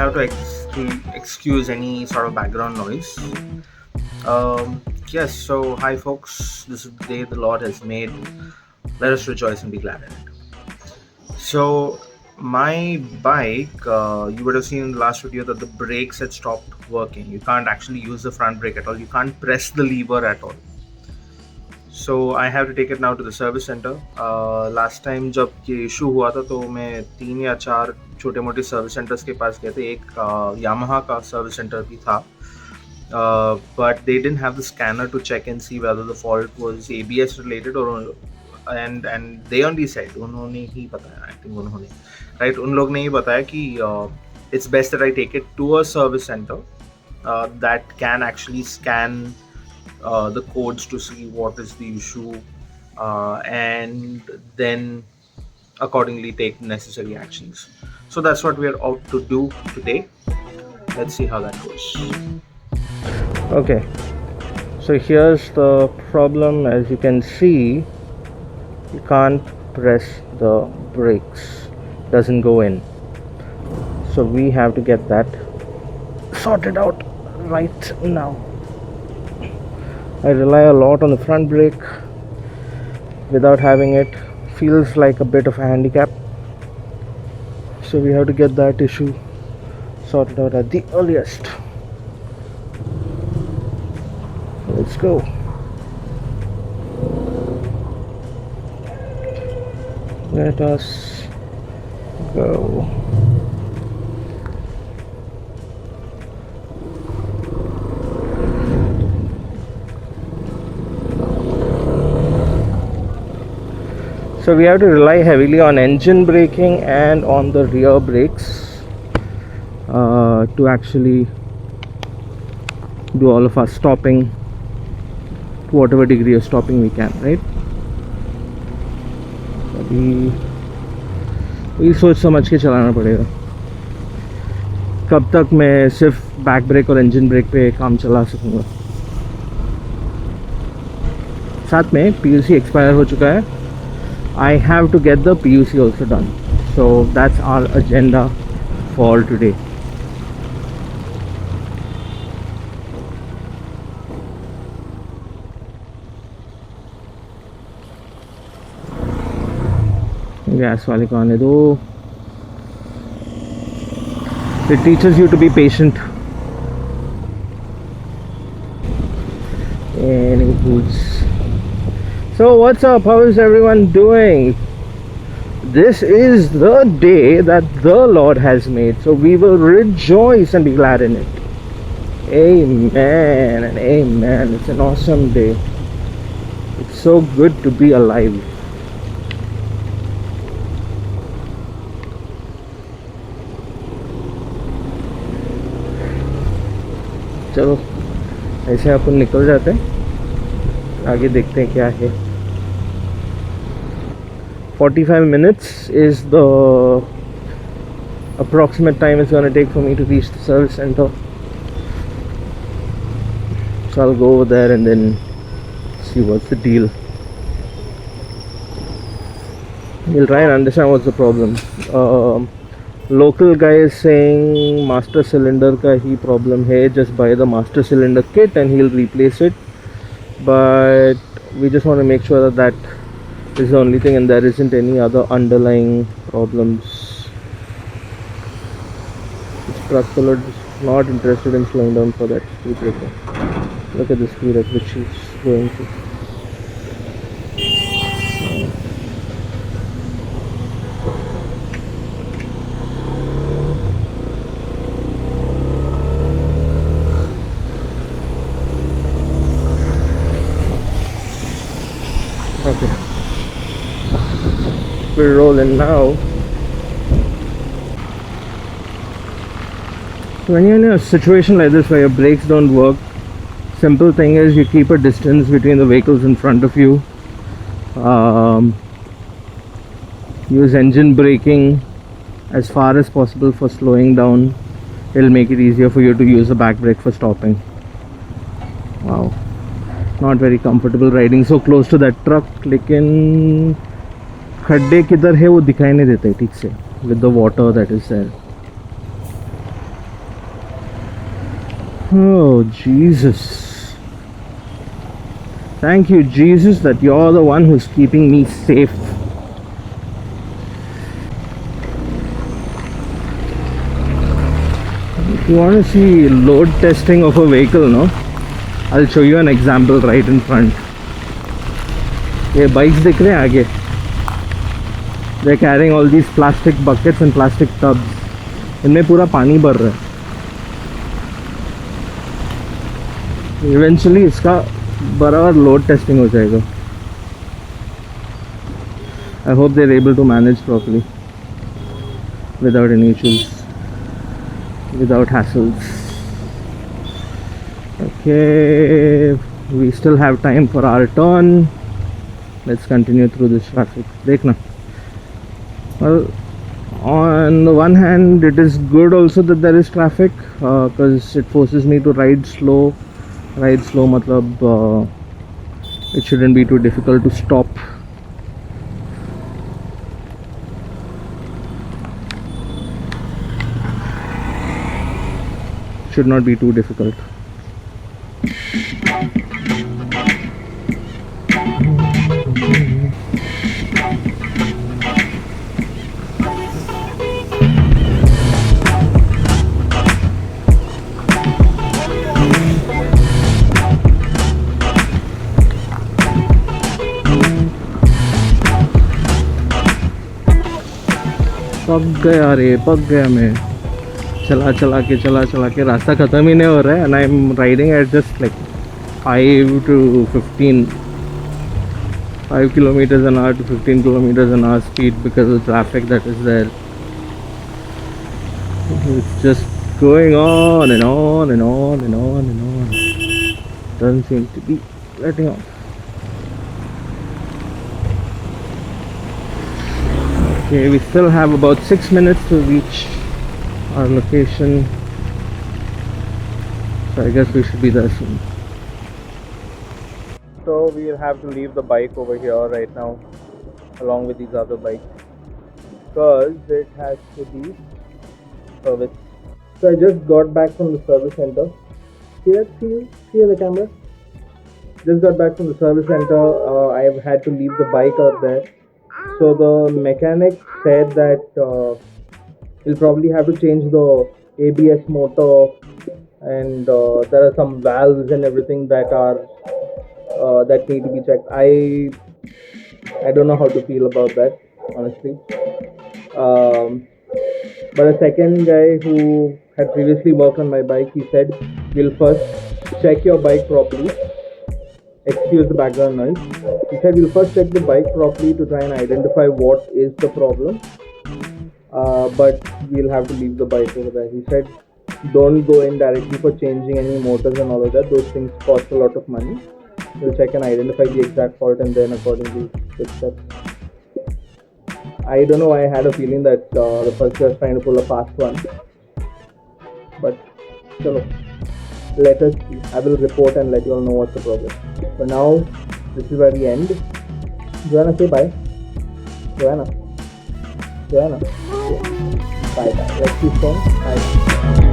have to excuse any sort of background noise. Yes, so hi folks, this is the day the Lord has made. Let us rejoice and be glad in it. So, my bike, you would have seen in the last video that the brakes had stopped working. You can't actually use the front brake at all, you can't press the lever at all. So I have to take it now to the service center. Last time जब ये issue हुआ था तो मैं 3 या 4 छोटे मोटे service centres के पास गए थे. एक यामाहा का सर्विस सेंटर भी था, but they didn't have the scanner to check and see whether the fault was ABS related or and they only said, उन्होंने ही बताया, I think उन्होंने, right, उन लोग ने ही बताया कि it's best that I take it to a service center that can actually scan the codes to see what is the issue and then accordingly take necessary actions. So that's what we are out to do today. Let's see how that goes. Okay, so here's the problem. As you can see, you can't press the brakes, doesn't go in. So we have to get that sorted out right now. I rely a lot on the front brake. Without having it, feels like a bit of a handicap. So we have to get that issue sorted out at the earliest. Let's go. Let us go. So we have to rely heavily on engine braking and on the rear brakes to actually do all of our stopping, to whatever degree of stopping we can, right? अभी सोच समझ के चलाना पड़ेगा. कब तक मैं सिर्फ बैक ब्रेक और इंजन ब्रेक पे काम चला सकूँगा. साथ में PUC एक्सपायर हो चुका है. I have to get the PUC also done. So that's our agenda for today. Gas वाले को आने दो. It teaches you to be patient. Any goods. So what's up? How is everyone doing? This is the day that the Lord has made, so we will rejoice and be glad in it. Amen and amen. It's an awesome day. It's so good to be alive. चलो ऐसे अपन निकल जाते हैं, आगे देखते हैं क्या है. 45 minutes is the approximate time it's going to take for me to reach the service center. So I'll go over there and then see what's the deal. We'll try and understand what's the problem. Local guy is saying master cylinder ka hi problem hai, just buy the master cylinder kit and he'll replace it. But we just want to make sure that that is the only thing and there isn't any other underlying problems. This truck puller is not interested in slowing down for that speed breaker. Look at the speed at which she's going to. Okay, we're rolling now. So when you're in a situation like this where your brakes don't work, simple thing is you keep a distance between the vehicles in front of you. Use engine braking as far as possible for slowing down. It'll make it easier for you to use the back brake for stopping. Wow, not very comfortable riding so close to that truck. लेकिन खड्डे किधर है वो दिखाई नहीं देते ठीक से with the water that is there. Oh, Jesus. Thank you, Jesus, that you're the one who's keeping me safe. If you want to see load testing of a vehicle, no? I'll show you an example right in front. ये bikes दिख रहे हैं आगे. They're carrying all these plastic buckets and plastic tubs. इनमें पूरा पानी भर रहा है. Eventually इसका बराबर load testing हो जाएगा. I hope they're able to manage properly without any issues, without hassles. Okay, we still have time for our turn. Let's continue through this traffic. Dekhna. Well, on the one hand, it is good also that there is traffic because it forces me to ride slow. Ride slow matlab it shouldn't be too difficult to stop. Should not be too difficult. पक गया मैं चला चला के रास्ता ख़त्म ही नहीं हो रहा है and I'm riding at just like 5 to 15 5 kilometers an hour to 15 kilometers an hour speed because of the traffic that is there. It's just going on and on and on and on and on. Doesn't seem to be letting off. Okay, we still have about 6 minutes to reach our location, so I guess we should be there soon. So we'll have to leave the bike over here right now along with these other bikes because it has to be serviced. So I just got back from the service center. See the camera? Just got back from the service center. I've had to leave the bike out there. So the mechanic said that he'll probably have to change the ABS motor, and there are some valves and everything that are that need to be checked. I don't know how to feel about that, honestly. But a second guy who had previously worked on my bike, he said, we'll first check your bike properly. Excuse the background noise. He said we'll first check the bike properly to try and identify what is the problem. But we'll have to leave the bike over there. He said don't go in directly for changing any motors and all of that. Those things cost a lot of money. We'll check and identify the exact fault and then accordingly fix that. I don't know why I had a feeling that the first guy was trying to pull a fast one. But chalo. Let us see. I will report and let you all know what's the problem. For now, this is where we end. Joanna, say bye. Joanna. Bye bye. Let's keep going. Bye.